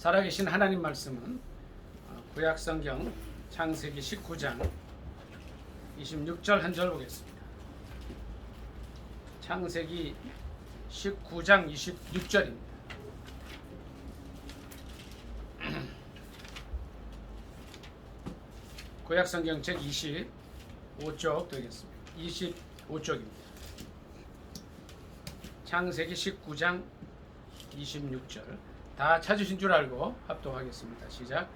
살아계신 하나님 말씀은 구약성경 창세기 19장 26절 한 절 보겠습니다. 창세기 19장 26절입니다. 구약성경 책 25쪽 되겠습니다. 25쪽입니다. 창세기 19장 26절 다 찾으신 줄 알고 합독하겠습니다. 시작.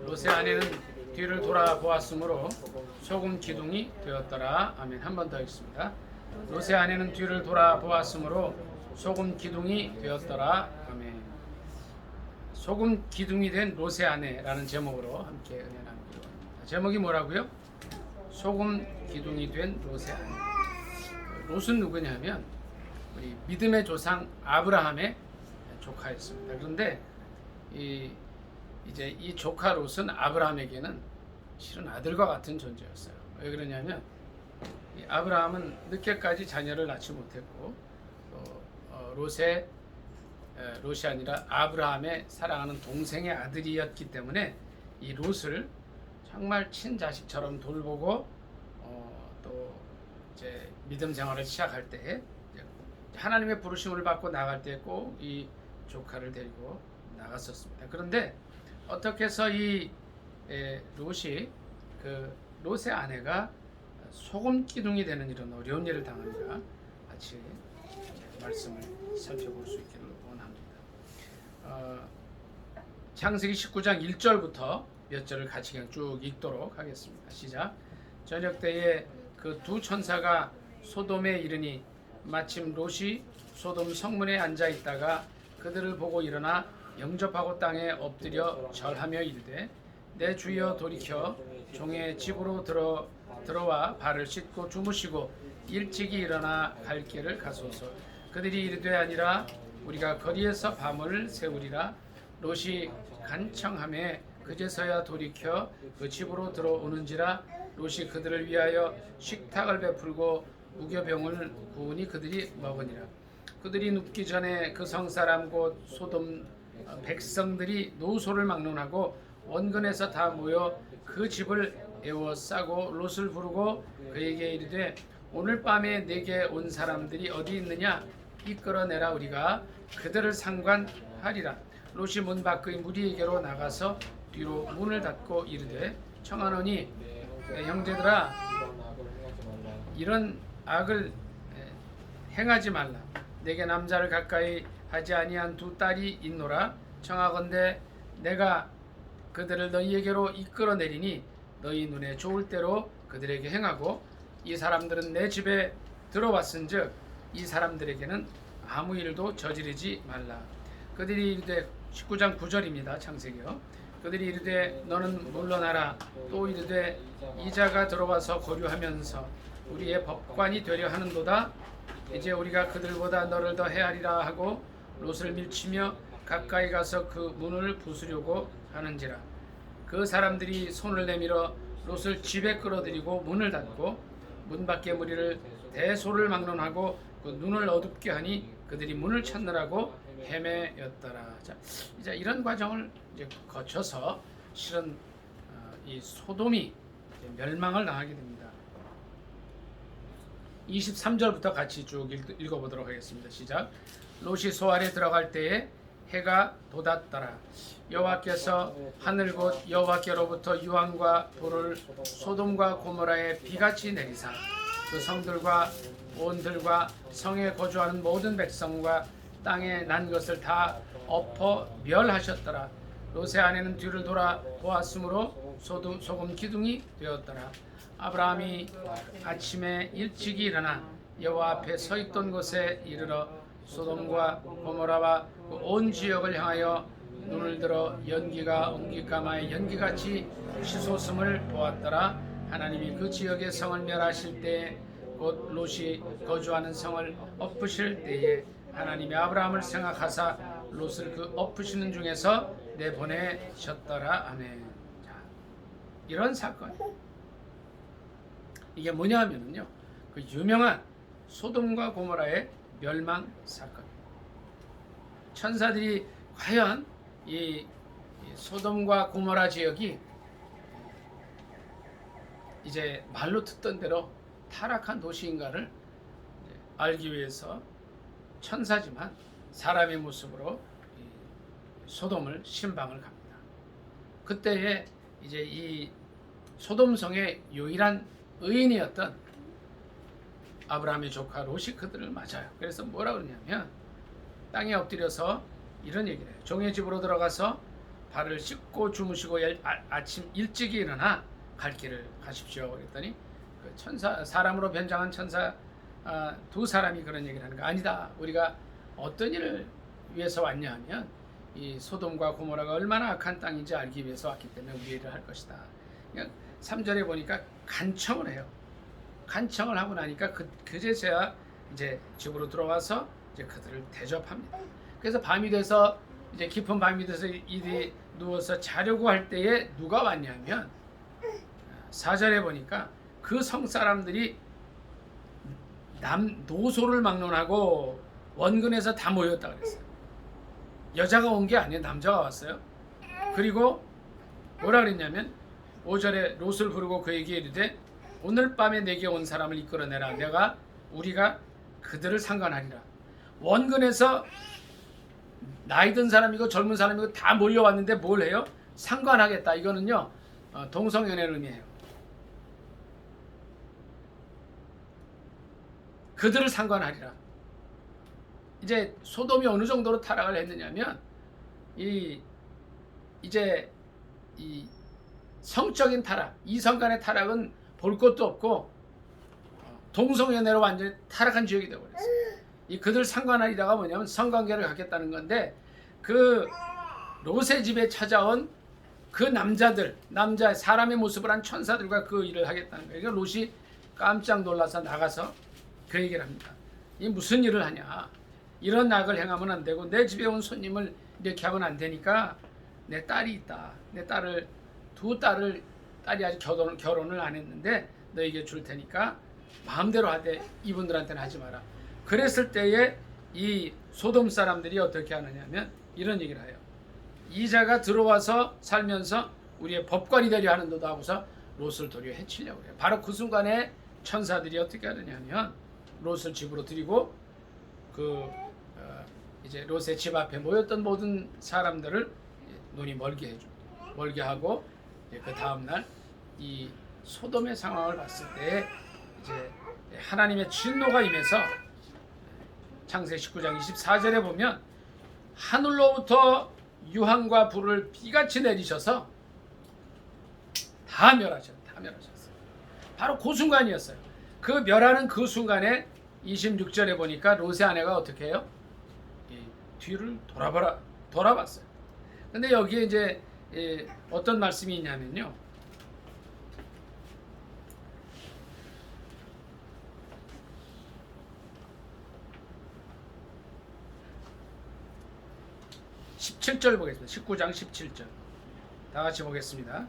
롯의 아내는 뒤를 돌아보았으므로 소금 기둥이 되었더라. 아멘. 한 번 더 읽습니다. 롯의 아내는 뒤를 돌아보았으므로 소금 기둥이 되었더라. 아멘. 소금 기둥이 된 롯의 아내라는 제목으로 함께 은혜 나누기로 합니다. 제목이 뭐라고요? 소금 기둥이 된 롯의 아내. 롯은 누구냐면 우리 믿음의 조상 아브라함의 조카였습니다. 그런데 이제 이 조카 롯은 아브라함에게는 실은 아들과 같은 존재였어요. 왜 그러냐면 이 아브라함은 늦게까지 자녀를 낳지 못했고 롯이 아니라 아브라함의 사랑하는 동생의 아들이었기 때문에 이 롯을 정말 친자식처럼 돌보고 또 이제 믿음 생활을 시작할 때 하나님의 부르심을 받고 나갈 때 꼭 이 조카를 데리고 나갔었습니다. 그런데 어떻게 해서 이 롯이 그 롯의 아내가 소금 기둥이 되는 이런 어려운 일을 당하니까 같이 말씀을 살펴볼 수 있기를 원합니다. 창세기 19장 1절부터 몇 절을 같이 그냥 쭉 읽도록 하겠습니다. 시작. 저녁 때에 그 두 천사가 소돔에 이르니 마침 롯이 소돔 성문에 앉아 있다가 그들을 보고 일어나 영접하고 땅에 엎드려 절하며 이르되 내 주여 돌이켜 종의 집으로 들어와 발을 씻고 주무시고 일찍이 일어나 갈 길을 가소서. 그들이 이르되 아니라 우리가 거리에서 밤을 새우리라. 롯이 간청하매 그제서야 돌이켜 그 집으로 들어오는지라. 롯이 그들을 위하여 식탁을 베풀고 무교병을 구우니 그들이 먹으니라. 그들이 눕기 전에 그 성사람 곧 소돔 백성들이 노소를 막론하고 원근에서 다 모여 그 집을 에워싸고 롯을 부르고 그에게 이르되 오늘 밤에 내게 온 사람들이 어디 있느냐 이끌어내라. 우리가 그들을 상관하리라. 롯이 문 밖의 무리에게로 나가서 뒤로 문을 닫고 이르되 청하노니 형제들아 이런 악을 행하지 말라. 내게 남자를 가까이 하지 아니한 두 딸이 있노라. 청하건대 내가 그들을 너희에게로 이끌어내리니 너희 눈에 좋을 대로 그들에게 행하고 이 사람들은 내 집에 들어왔은즉 이 사람들에게는 아무 일도 저지르지 말라. 그들이 이르되 19장 9절입니다. 창세기요. 그들이 이르되 너는 물러나라. 또 이르되 이자가 들어와서 거류하면서 우리의 법관이 되려 하는도다. 이제 우리가 그들보다 너를 더 헤아리라 하고 롯을 밀치며 가까이 가서 그 문을 부수려고 하는지라. 그 사람들이 손을 내밀어 롯을 집에 끌어들이고 문을 닫고 문 밖의 무리를 대소를 막론하고 그 눈을 어둡게 하니 그들이 문을 찾느라고 헤매였더라. 자, 이제 이런 과정을 이제 거쳐서 실은 이 소돔이 멸망을 당하게 됩니다. 23절부터 같이 쭉 읽어보도록 하겠습니다. 시작. 롯이 소알에 들어갈 때에 해가 돋았더라. 여호와께서 하늘 곧 여호와께로부터 유황과 불을 소돔과 고모라에 비같이 내리사 그 성들과 온들과 성에 거주하는 모든 백성과 땅에 난 것을 다 엎어 멸하셨더라. 롯의 아내는 뒤를 돌아 보았으므로 소금 기둥이 되었더라. 아브라함이 아침에 일찍이 일어나 여호와 앞에 서 있던 곳에 이르러 소돔과 고모라와 그 온 지역을 향하여 눈을 들어 연기가 옹기까마의 연기같이 치솟음을 보았더라. 하나님이 그 지역의 성을 멸하실 때에 곧 롯이 거주하는 성을 엎으실 때에 하나님이 아브라함을 생각하사 롯을 그 엎으시는 중에서 내보내셨더라. 아멘. 자, 이런 사건. 이게 뭐냐 하면요. 그 유명한 소돔과 고모라의 멸망 사건. 천사들이 과연 이 이 소돔과 고모라 지역이 이제 말로 듣던 대로 타락한 도시인가를 이제 알기 위해서 천사지만 사람의 모습으로 이 소돔을 신방을 갑니다. 그때에 이제 이 소돔성의 유일한 의인이었던 아브라함의 조카 롯이 그들을 맞아요. 그래서 뭐라 그러냐면 땅에 엎드려서 이런 얘기를 해요. 종의 집으로 들어가서 발을 씻고 주무시고 아침 일찍이 일어나 갈 길을 가십시오. 그랬더니 그 천사, 사람으로 변장한 천사 두 사람이 그런 얘기를 하는 거 아니다. 우리가 어떤 일을 위해서 왔냐 하면 이 소돔과 고모라가 얼마나 악한 땅인지 알기 위해서 왔기 때문에 우리 일을 할 것이다. 그러니까 3절에 보니까 간청을 해요. 간청을 하고 나니까 그제서야 이제 집으로 들어와서 이제 그들을 대접합니다. 그래서 밤이 돼서 이제 깊은 밤이 돼서 이들이 누워서 자려고 할 때에 누가 왔냐면 4절에 보니까 그 성 사람들이 노소를 막론하고 원근에서 다 모였다 그랬어요. 여자가 온 게 아니에요. 남자가 왔어요. 그리고 뭐라 그랬냐면 5절에 롯을 부르고 그에게 이르되 오늘 밤에 내게 온 사람을 이끌어내라. 우리가 그들을 상관하리라. 원근에서 나이 든 사람이고 젊은 사람이고 다 몰려왔는데 뭘 해요? 상관하겠다. 이거는요 동성연애를 의미해요. 그들을 상관하리라. 이제 소돔이 어느 정도로 타락을 했느냐면 이제 이 성적인 타락, 이성 간의 타락은 볼 것도 없고 동성연애로 완전히 타락한 지역이 되어버렸어요. 이 그들 상관하리라가 뭐냐면 성관계를 갖겠다는 건데 그 롯의 집에 찾아온 그 남자 사람의 모습을 한 천사들과 그 일을 하겠다는 거예요. 그러니까 롯이 깜짝 놀라서 나가서 그 얘기를 합니다. 이 무슨 일을 하냐? 이런 악을 행하면 안 되고 내 집에 온 손님을 이렇게 하면 안 되니까 내 딸이 있다. 내 두 딸이 아직 결혼을 안 했는데 너에게 줄 테니까 마음대로 하되 이분들한테는 하지 마라. 그랬을 때에 이 소돔 사람들이 어떻게 하느냐면 이런 얘기를 해요. 이자가 들어와서 살면서 우리의 법관이 되려 하는도다 하고서 롯을 도리어 해치려고 해요. 바로 그 순간에 천사들이 어떻게 하느냐면 롯을 집으로 들이고 이제 롯의 집 앞에 모였던 모든 사람들을 눈이 멀게 하고 그 다음 날 이 소돔의 상황을 봤을 때 이제 하나님의 진노가 임해서 창세 19장 24절에 보면 하늘로부터 유황과 불을 비같이 내리셔서 다 멸하셨어요. 바로 그 순간이었어요. 그 멸하는 그 순간에 26절에 보니까 롯의 아내가 어떻게 해요? 뒤를 돌아봤어요. 근데 여기에 이제 어떤 말씀이 있냐면요. 17절 보겠습니다. 19장 17절. 다 같이 보겠습니다.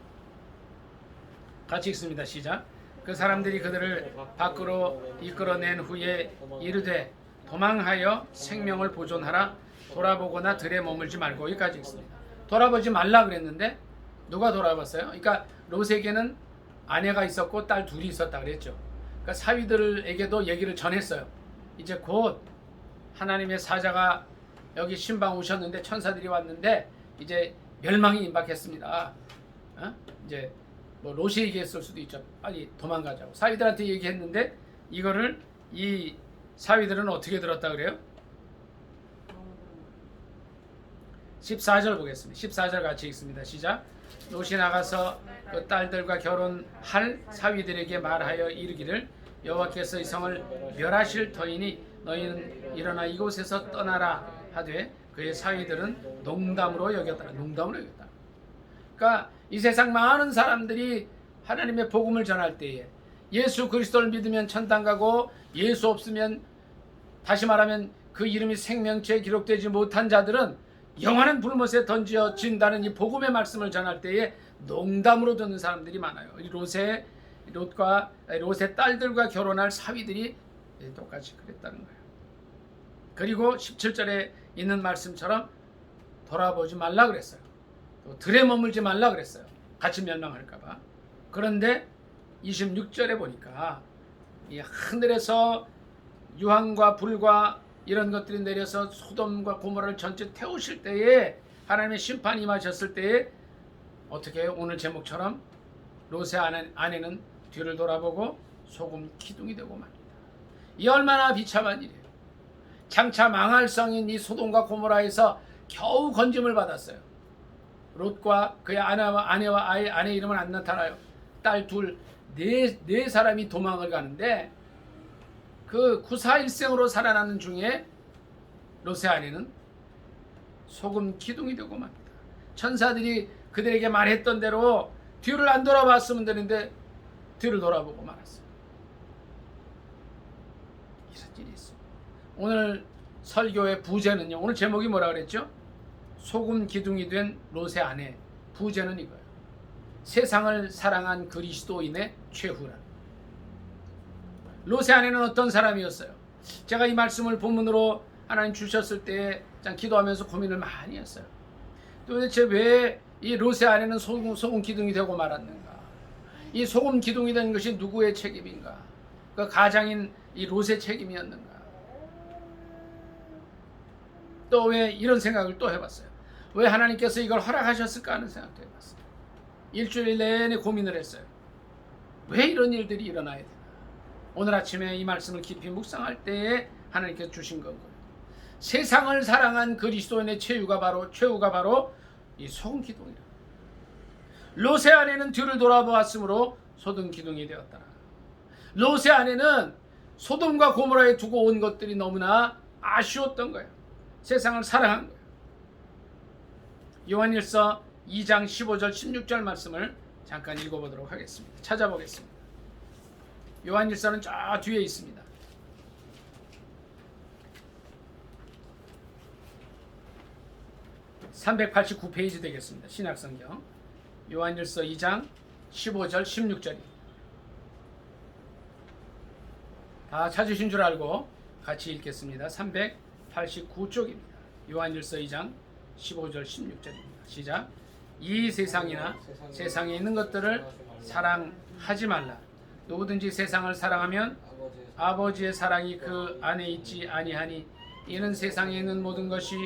같이 읽습니다. 시작. 그 사람들이 그들을 밖으로 이끌어낸 후에 이르되 도망하여 생명을 보존하라. 돌아보거나 들에 머물지 말고. 여기까지 읽습니다. 돌아보지 말라 그랬는데 누가 돌아봤어요? 그러니까 롯에게는 아내가 있었고 딸 둘이 있었다 그랬죠. 그러니까 사위들에게도 얘기를 전했어요. 이제 곧 하나님의 사자가 여기 신방 오셨는데 천사들이 왔는데 이제 멸망이 임박했습니다. 이제 뭐 롯이 얘기했을 수도 있죠. 빨리 도망가자고. 사위들한테 얘기했는데 이거를 이 사위들은 어떻게 들었다 그래요? 14절 보겠습니다. 14절 같이 읽습니다. 시작. 롯이 나가서 그 딸들과 결혼할 사위들에게 말하여 이르기를 여호와께서 이 성을 멸하실 터이니 너희는 일어나 이곳에서 떠나라 하되 그의 사위들은 농담으로 여겼다. 그러니까 이 세상 많은 사람들이 하나님의 복음을 전할 때에 예수 그리스도를 믿으면 천당 가고 예수 없으면 다시 말하면 그 이름이 생명체에 기록되지 못한 자들은 영원한 불못에 던져진다는 이 복음의 말씀을 전할 때에 농담으로 듣는 사람들이 많아요. 롯의 딸들과 결혼할 사위들이 똑같이 그랬다는 거예요. 그리고 17절에 있는 말씀처럼 돌아보지 말라 그랬어요. 또 들에 머물지 말라 그랬어요. 같이 멸망할까 봐. 그런데 26절에 보니까 이 하늘에서 유황과 불과 이런 것들이 내려서 소돔과 고모라를 전체 태우실 때에 하나님의 심판이 임하셨을 때에 어떻게 해요? 오늘 제목처럼 롯의 아내는 뒤를 돌아보고 소금 기둥이 되고 맙니다. 이 얼마나 비참한 일이에요. 장차 망할 성인 이 소돔과 고모라에서 겨우 건짐을 받았어요. 롯과 그의 아내와 아내 이름은 안 나타나요. 딸 둘, 네 사람이 도망을 가는데 그 구사일생으로 살아나는 중에 롯의 아내는 소금 기둥이 되고 맙니다. 천사들이 그들에게 말했던 대로 뒤를 안 돌아봤으면 되는데 뒤를 돌아보고 말았어요. 이런 일이 있어요. 오늘 설교의 부제는요. 오늘 제목이 뭐라 그랬죠? 소금 기둥이 된 롯의 아내. 부제는 이거예요. 세상을 사랑한 그리스도인의 최후란. 롯의 아내는 어떤 사람이었어요? 제가 이 말씀을 본문으로 하나님 주셨을 때 기도하면서 고민을 많이 했어요. 도대체 왜 이 롯의 아내는 소금 기둥이 되고 말았는가? 이 소금 기둥이 된 것이 누구의 책임인가? 그 가장인 이 롯의 책임이었는가? 또 왜 이런 생각을 또 해봤어요. 왜 하나님께서 이걸 허락하셨을까 하는 생각도 해봤어요. 일주일 내내 고민을 했어요. 왜 이런 일들이 일어나야 되나? 오늘 아침에 이 말씀을 깊이 묵상할 때에 하나님께서 주신 거고요. 세상을 사랑한 그리스도인의 최후가 바로 이 소금 기둥이라. 롯의 아내는 뒤를 돌아보았으므로 소금 기둥이 되었다. 롯의 아내는 소돔과 고모라에 두고 온 것들이 너무나 아쉬웠던 거예요. 세상을 사랑한 거예요. 요한일서 2장 15절 16절 말씀을 잠깐 읽어보도록 하겠습니다. 찾아보겠습니다. 요한일서는 저 뒤에 있습니다. (389페이지) 되겠습니다. 신약성경 요한일서 2장 15절 16절입니다. 다 찾으신 줄 알고 같이 읽겠습니다. 389쪽입니다. 요한일서 2장 15절 16절입니다. 시작. 이 세상이나 세상에 있는 것들을 사랑하지 말라. 누구든지 세상을 사랑하면 아버지의 사랑이 그 안에 있지 아니하니 이는 세상에 있는 모든 것이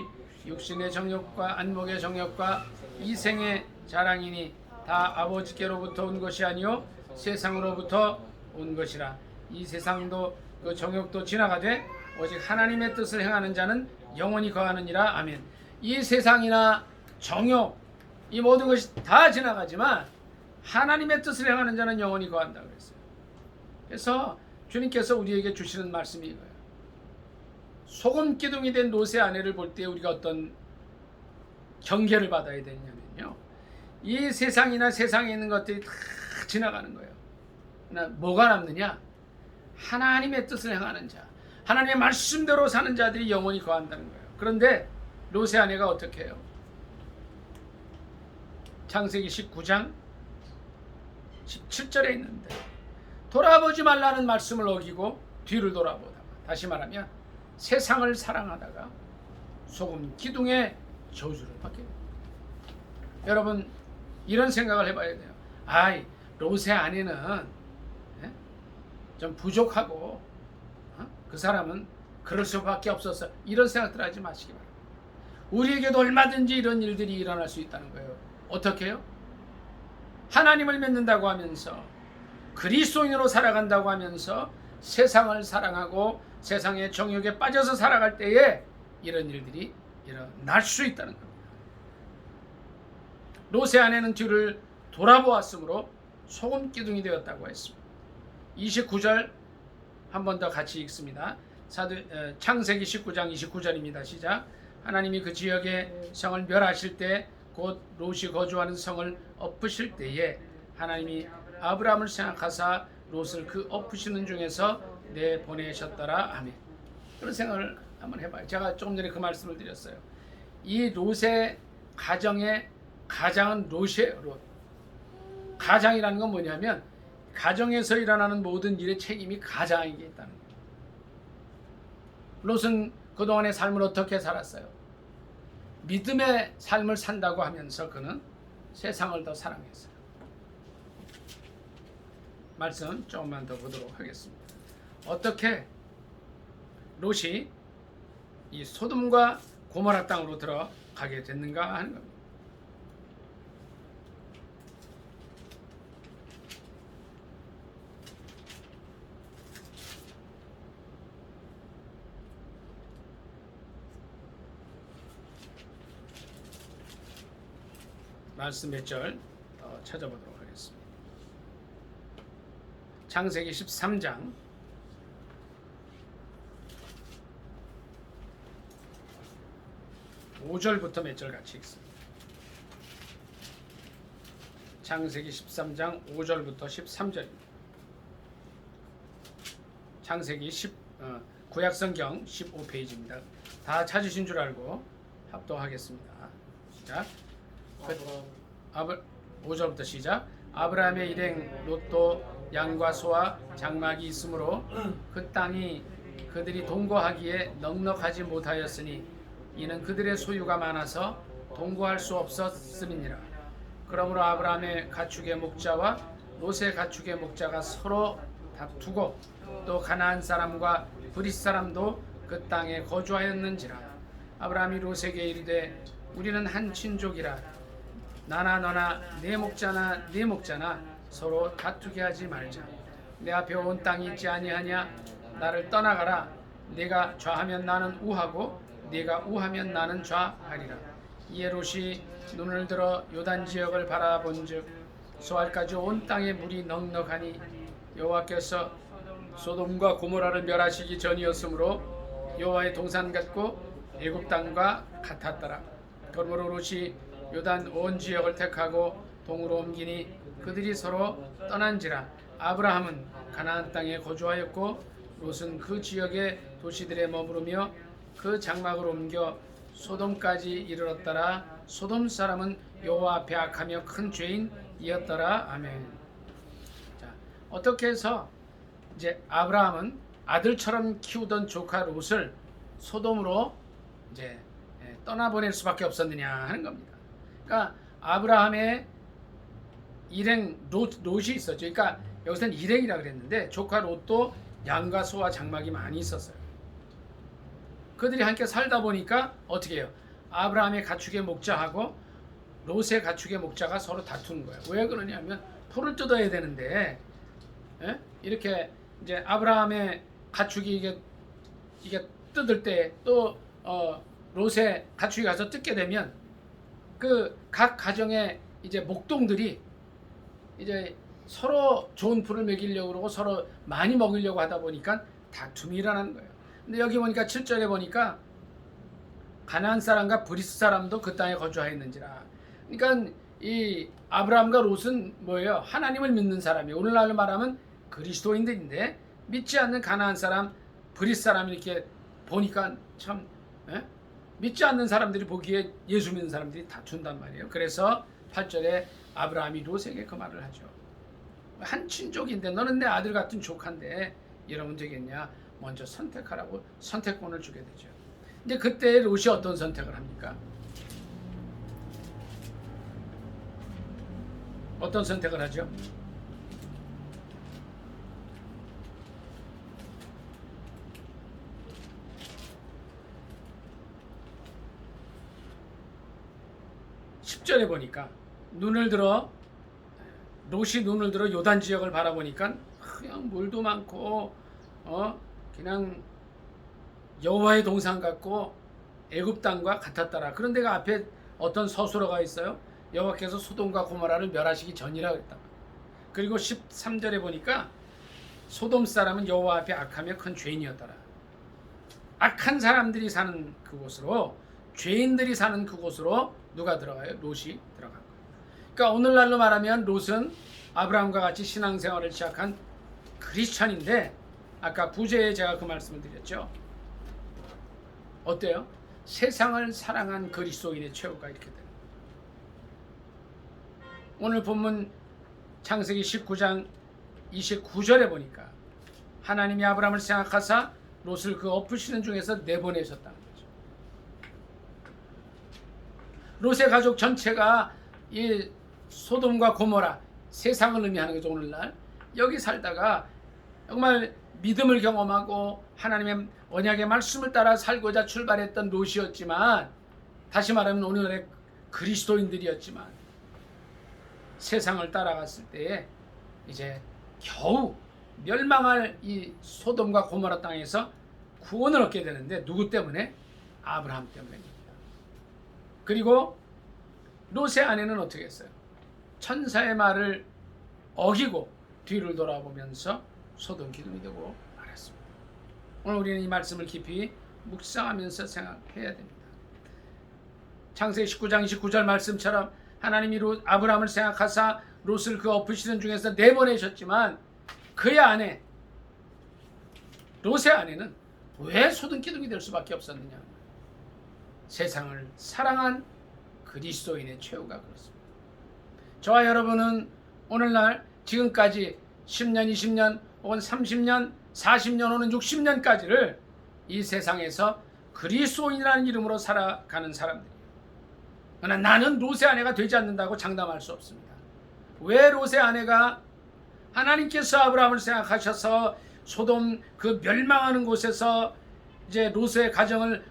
육신의 정욕과 안목의 정욕과 이생의 자랑이니 다 아버지께로부터 온 것이 아니요 세상으로부터 온 것이라. 이 세상도 그 정욕도 지나가되 오직 하나님의 뜻을 행하는 자는 영원히 거하느니라. 아멘. 이 세상이나 정욕 이 모든 것이 다 지나가지만 하나님의 뜻을 행하는 자는 영원히 거한다 그랬어요. 그래서 주님께서 우리에게 주시는 말씀이 이거예요. 소금 기둥이 된 롯의 아내를 볼 때 우리가 어떤 경계를 받아야 되냐면요. 이 세상이나 세상에 있는 것들이 다 지나가는 거예요. 그러나 뭐가 남느냐? 하나님의 뜻을 행하는 자, 하나님의 말씀대로 사는 자들이 영원히 거한다는 거예요. 그런데 롯의 아내가 어떻게 해요? 창세기 19장 17절에 있는데 돌아보지 말라는 말씀을 어기고 뒤를 돌아보다가, 다시 말하면 세상을 사랑하다가 소금 기둥의 저주를 받게 됩니다. 여러분 이런 생각을 해봐야 돼요. 아이 롯의 아내는 좀 부족하고 그 사람은 그럴 수밖에 없었어. 이런 생각들 하지 마시기 바랍니다. 우리에게도 얼마든지 이런 일들이 일어날 수 있다는 거예요. 어떻게 해요? 하나님을 믿는다고 하면서 그리스도인으로 살아간다고 하면서 세상을 사랑하고 세상의 정욕에 빠져서 살아갈 때에 이런 일들이 일어날 수 있다는 겁니다. 롯의 아내는 뒤를 돌아보았으므로 소금 기둥이 되었다고 했습니다. 29절 한 번 더 같이 읽습니다. 창세기 19장 29절입니다. 시작. 하나님이 그 지역의 성을 멸하실 때 곧 롯이 거주하는 성을 엎으실 때에 하나님이 아브라함을 생각하사 롯을 그 엎으시는 중에서 내보내셨더라. 아멘. 그런 생각을 한번 해봐요. 제가 조금 전에 그 말씀을 드렸어요. 이 롯의 가정의 가장은 롯이에요. 롯. 가장이라는 건 뭐냐면 가정에서 일어나는 모든 일의 책임이 가장에게 있다는 거예요. 롯은 그동안의 삶을 어떻게 살았어요? 믿음의 삶을 산다고 하면서 그는 세상을 더 사랑했어요. 말씀 조금만 더 보도록 하겠습니다. 어떻게 롯이 이 소돔과 고모라 땅으로 들어가게 됐는가 하는 겁니다. 말씀 몇 절 찾아보도록 하겠습니다. 창세기 13장 5절부터 몇 절 같이 읽습니다. 창세기 13장 5절부터 13절입니다. 창세기 구약성경 15페이지입니다. 다 찾으신 줄 알고 합독하겠습니다. 시작. 5절부터 시작. 아브라함의 일행 롯도 양과 소와 장막이 있으므로 그 땅이 그들이 동거하기에 넉넉하지 못하였으니 이는 그들의 소유가 많아서 동거할 수 없었음이니라. 그러므로 아브라함의 가축의 목자와 롯의 가축의 목자가 서로 다투고 또 가나안 사람과 브릿 사람도 그 땅에 거주하였는지라. 아브라함이 롯에게 이르되 우리는 한 친족이라 나나 너나 내 목자나 네 목자나 서로 다투게 하지 말자. 내 앞에 온 땅이 있지 아니하냐. 나를 떠나가라. 네가 좌하면 나는 우하고 네가 우하면 나는 좌하리라. 이에 롯이 눈을 들어 요단 지역을 바라본즉 소알까지 온 땅에 물이 넉넉하니 여호와께서 소돔과 고모라를 멸하시기 전이었으므로 여호와의 동산 같고 애굽 땅과 같았더라. 그러므로 롯이 요단 온 지역을 택하고 동으로 옮기니 그들이 서로 떠난지라. 아브라함은 가나안 땅에 거주하였고 롯은 그 지역의 도시들에 머무르며 그 장막을 옮겨 소돔까지 이르렀더라. 소돔 사람은 여호와 앞에 악하며 큰 죄인이었더라. 아멘. 자, 어떻게 해서 이제 아브라함은 아들처럼 키우던 조카 롯을 소돔으로 이제 떠나보낼 수밖에 없었느냐 하는 겁니다. 그러니까 아브라함의 일행 롯이 있었죠. 그러니까 여기서는 일행이라 그랬는데 조카 롯도 양과 소와 장막이 많이 있었어요. 그들이 함께 살다 보니까 어떻게 해요? 아브라함의 가축의 목자하고 롯의 가축의 목자가 서로 다투는 거예요. 왜 그러냐면 풀을 뜯어야 되는데 이렇게 이제 아브라함의 가축이 이게 뜯을 때 또 롯의 가축이 가서 뜯게 되면 그 각 가정의 이제 목동들이 이제 서로 좋은 풀을 먹이려고 그러고 서로 많이 먹이려고 하다 보니까 다툼이 일어나는 거예요. 근데 여기 보니까 7절에 보니까 가나안 사람과 브리스 사람도 그 땅에 거주하였는지라. 그러니까 이 아브라함과 롯은 뭐예요? 하나님을 믿는 사람이에요. 오늘날로 말하면 그리스도인들인데 믿지 않는 가나안 사람, 브리스 사람 이렇게 보니까 참 믿지 않는 사람들이 보기에 예수 믿는 사람들이 다툰단 말이에요. 그래서 8절에 아브라함이 롯에게 그 말을 하죠. 한 친족인데 너는 내 아들 같은 조카인데 이러면 되겠냐. 먼저 선택하라고 선택권을 주게 되죠. 근데 그때 롯이 어떤 선택을 합니까? 어떤 선택을 하죠? (10절에) 보니까 롯이 눈을 들어 요단 지역을 바라보니까 그냥 물도 많고 그냥 여호와의 동산 같고 애굽 땅과 같았더라. 그런데 그 앞에 어떤 서술어가 있어요. 여호와께서 소돔과 고모라를 멸하시기 전이라 그랬다. 그리고 13절에 보니까 소돔 사람은 여호와 앞에 악하며 큰 죄인이었더라. 악한 사람들이 사는 그곳으로, 죄인들이 사는 그곳으로 누가 들어가요? 롯이 들어간 거예요. 그러니까 오늘날로 말하면 롯은 아브라함과 같이 신앙생활을 시작한 크리스천인데, 아까 부제에 제가 그 말씀을 드렸죠. 어때요? 세상을 사랑한 그리스도인의 최후가 이렇게 돼요. 오늘 본문 창세기 19장 29절에 보니까 하나님이 아브라함을 생각하사 롯을 그 엎으시는 중에서 내보내셨다는 거죠. 롯의 가족 전체가 이 소돔과 고모라 세상을 의미하는 거죠. 오늘날 여기 살다가 정말 믿음을 경험하고 하나님의 언약의 말씀을 따라 살고자 출발했던 롯이었지만, 다시 말하면 오늘의 그리스도인들이었지만, 세상을 따라갔을 때에 이제 겨우 멸망할 이 소돔과 고모라 땅에서 구원을 얻게 되는데, 누구 때문에? 아브라함 때문입니다. 그리고 롯의 아내는 어떻게 했어요? 천사의 말을 어기고 뒤를 돌아보면서 소돔 기둥이 되고 말았습니다. 오늘 우리는 이 말씀을 깊이 묵상하면서 생각해야 됩니다. 창세기 19장 29절 말씀처럼 하나님이 아브라함을 생각하사 롯을 그 엎으시는 중에서 내보내셨지만, 그의 아내 롯의 아내는 왜 소돔 기둥이 될 수밖에 없었느냐? 세상을 사랑한 그리스도인의 최후가 그렇습니다. 저와 여러분은 오늘날 지금까지 10년, 20년, 혹은 30년, 40년, 혹은 60년까지를 이 세상에서 그리스도인이라는 이름으로 살아가는 사람들이에요. 그러나 나는 롯의 아내가 되지 않는다고 장담할 수 없습니다. 왜 롯의 아내가 하나님께서 아브라함을 생각하셔서 소돔 그 멸망하는 곳에서 이제 롯의 가정을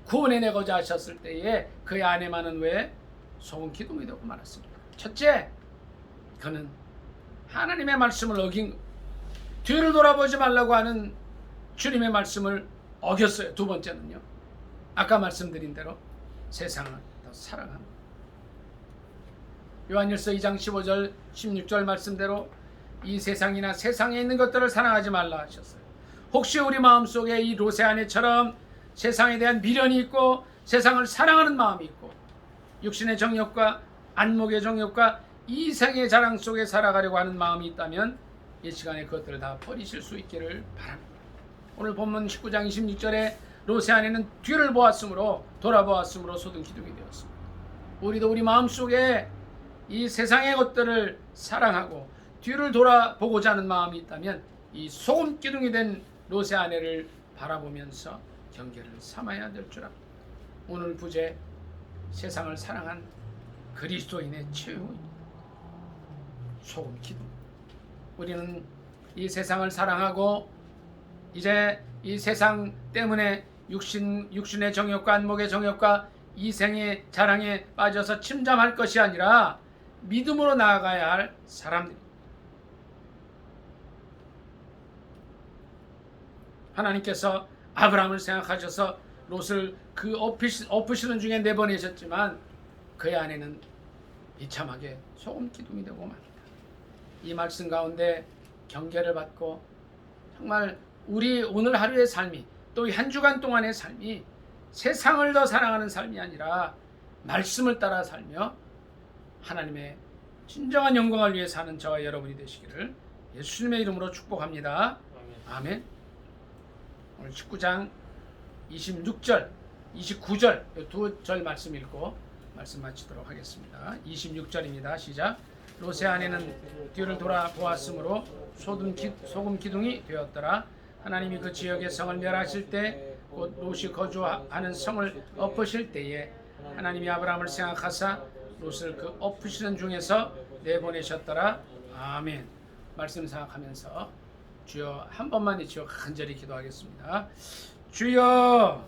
구원해내고자 하셨을 때에 그의 아내만은 왜 소금 기둥이 되고 말았습니까? 첫째, 그는 하나님의 말씀을 어긴, 뒤를 돌아보지 말라고 하는 주님의 말씀을 어겼어요. 두 번째는요, 아까 말씀드린 대로 세상을 더 사랑합니다. 요한일서 2장 15절 16절 말씀대로 이 세상이나 세상에 있는 것들을 사랑하지 말라 하셨어요. 혹시 우리 마음속에 이 롯의 아내처럼 세상에 대한 미련이 있고 세상을 사랑하는 마음이 있고 육신의 정욕과 안목의 정욕과 이생의 자랑 속에 살아가려고 하는 마음이 있다면 이 시간에 그것들을 다 버리실 수 있기를 바랍니다. 오늘 본문 19장 26절에 롯의 아내는 뒤를 보았으므로, 돌아보았으므로 소돔 기둥이 되었습니다. 우리도 우리 마음속에 이 세상의 것들을 사랑하고 뒤를 돌아보고자 하는 마음이 있다면 이 소금 기둥이 된 롯의 아내를 바라보면서 경계를 삼아야 될 줄 압니다. 오늘 부제, 세상을 사랑한 그리스도인의 최후입니다. 소금 기둥. 우리는 이 세상을 사랑하고 이제 이 세상 때문에 육신의 정욕과 안목의 정욕과 이생의 자랑에 빠져서 침잠할 것이 아니라 믿음으로 나아가야 할 사람들입니다. 하나님께서 아브라함을 생각하셔서 롯을 그 엎으시는 중에 내보내셨지만 그의 아내는 비참하게 소금 기둥이 되고 맙니다. 이 말씀 가운데 경계를 받고 정말 우리 오늘 하루의 삶이, 또 이 한 주간 동안의 삶이 세상을 더 사랑하는 삶이 아니라 말씀을 따라 살며 하나님의 진정한 영광을 위해 사는 저와 여러분이 되시기를 예수님의 이름으로 축복합니다. 아멘. 오늘 19장 26절, 29절 두 절 말씀 읽고 말씀 마치도록 하겠습니다. 26절입니다. 시작. 롯의 아내는 뒤를 돌아보았으므로 소금 기둥이 되었더라. 하나님이 그 지역의 성을 멸하실 때, 곧 롯이 거주하는 성을 엎으실 때에 하나님이 아브라함을 생각하사 롯을 그 엎으시는 중에서 내보내셨더라. 아멘. 말씀 생각하면서 주여 한 번만 외치고 간절히 기도하겠습니다. 주여